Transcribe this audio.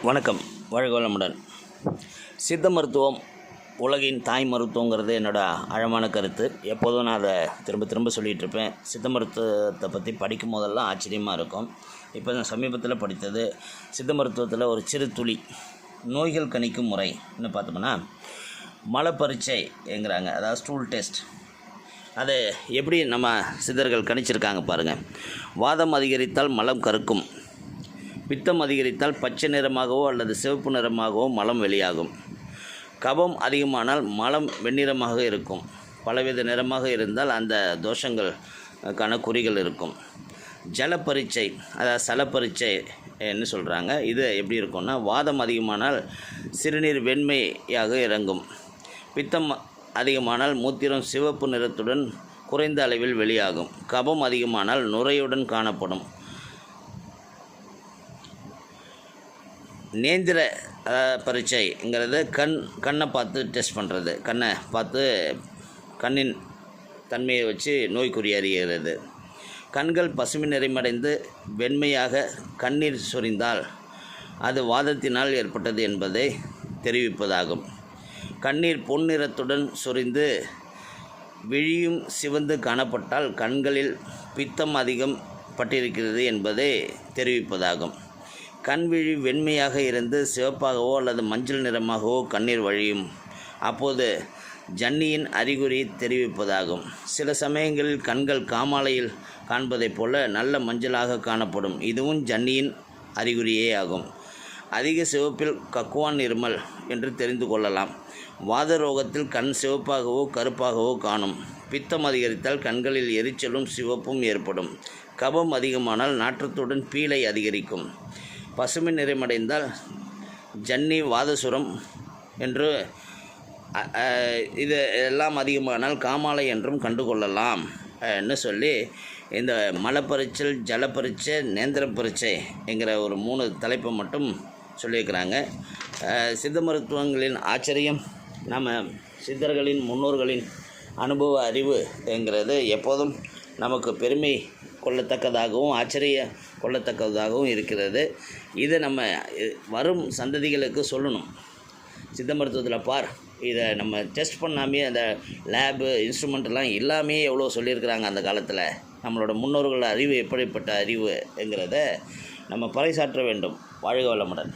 வணக்கம். வாழ்க வளமுடன். சித்த மருத்துவம் உலகின் தாய் மருத்துவங்கிறது என்னோடய ஆழமான கருத்து. எப்போதும் நான் அதை திரும்ப திரும்ப சொல்லிகிட்ருப்பேன். சித்த மருத்துவத்தை பற்றி படிக்கும் போதெல்லாம் ஆச்சரியமாக இருக்கும். இப்போ நான் சமீபத்தில் படித்தது சித்த மருத்துவத்தில் ஒரு சிறு துளி நோய்கள் கணிக்கும் முறைன்னு பார்த்தோம்னா மலை பரீட்சைங்கிறாங்க. அதாவது ஸ்டூல் டெஸ்ட். அதை எப்படி நம்ம சித்தர்கள் கணிச்சிருக்காங்க பாருங்கள். வாதம் அதிகரித்தால் மலம் கருக்கும், பித்தம் அதிகரித்தால் பச்சை நிறமாகவோ அல்லது சிவப்பு நிறமாகவோ மலம் வெளியாகும், கபம் அதிகமானால் மலம் வெண்ணிறமாக இருக்கும், பலவித நிறமாக இருந்தால் அந்த தோஷங்களுக்கான குறிகள் இருக்கும். ஜல பரீட்சை, அதாவது சல பரீட்சைன்னு சொல்கிறாங்க. இது எப்படி இருக்கும்னா, வாதம் அதிகமானால் சிறுநீர் வெண்மையாக இறங்கும், பித்தம் அதிகமானால் மூத்திரம் சிவப்பு நிறத்துடன் குறைந்த அளவில் வெளியாகும், கபம் அதிகமானால் நுரையுடன் காணப்படும். நேந்திர பரீட்சைங்கிறது கண்ணை பார்த்து டெஸ்ட் பண்ணுறது. கண்ணை பார்த்து கண்ணின் தன்மையை வச்சு நோய்க்குறி அறிகிறது. கண்கள் பசுமை நிறமடைந்து வெண்மையாக கண்ணீர் சொரிந்தால் அது வாதத்தினால் ஏற்பட்டது என்பதை தெரிவிப்பதாகும். கண்ணீர் பொன்னிறத்துடன் சொரிந்து விழியும் சிவந்து காணப்பட்டால் கண்களில் பித்தம் அதிகம் பட்டிருக்கிறது என்பதை தெரிவிப்பதாகும். கண்விழி வெண்மையாக இருந்து சிவப்பாகவோ அல்லது மஞ்சள் நிறமாகவோ கண்ணீர் வழியும், அப்போது ஜன்னியின் அறிகுறி தெரிவிப்பதாகும். சில சமயங்களில் கண்கள் காமாலையில் காண்பதைப் போல நல்ல மஞ்சளாக காணப்படும், இதுவும் ஜன்னியின் அறிகுறியே ஆகும். அதிக சிவப்பில் கக்குவான் இருமல் என்று தெரிந்து கொள்ளலாம். வாத ரோகத்தில் கண் சிவப்பாகவோ கருப்பாகவோ காணும். பித்தம் அதிகரித்தால் கண்களில் எரிச்சலும் சிவப்பும் ஏற்படும். கபம் அதிகமானால் நாற்றத்துடன் பீலை அதிகரிக்கும். பசுமை நிறமடைந்தால் ஜன்னி வாதசுரம் என்று, இது எல்லாம் அதிகமானால் காமாலை என்றும் கண்டுகொள்ளலாம் என்று சொல்லி இந்த மலை பரீட்சை, ஜல பரீட்சை, நேந்திர பரீட்சைங்கிற ஒரு 3 தலைப்பை மட்டும் சொல்லியிருக்கிறாங்க. சித்த மருத்துவங்களின் ஆச்சரியம், நம்ம சித்தர்களின் முன்னோர்களின் அனுபவ அறிவுங்கிறது எப்போதும் நமக்கு பெருமை கொள்ளத்தக்கதாகவும் ஆச்சரிய கொள்ளத்தக்கதாகவும் இருக்கிறது. இதை நம்ம வரும் சந்ததிகளுக்கு சொல்லணும். சித்த மருத்துவத்தில் பார், இதை நம்ம டெஸ்ட் பண்ணாமே, அந்த லேபு இன்ஸ்ட்ருமெண்ட்டெல்லாம் எல்லாமே எவ்வளோ சொல்லியிருக்கிறாங்க அந்த காலத்தில். நம்மளோட முன்னோர்கள் அறிவு எப்படிப்பட்ட அறிவுங்கிறத நம்ம பறைசாற்ற வேண்டும். வாழ்க வளமுடன்.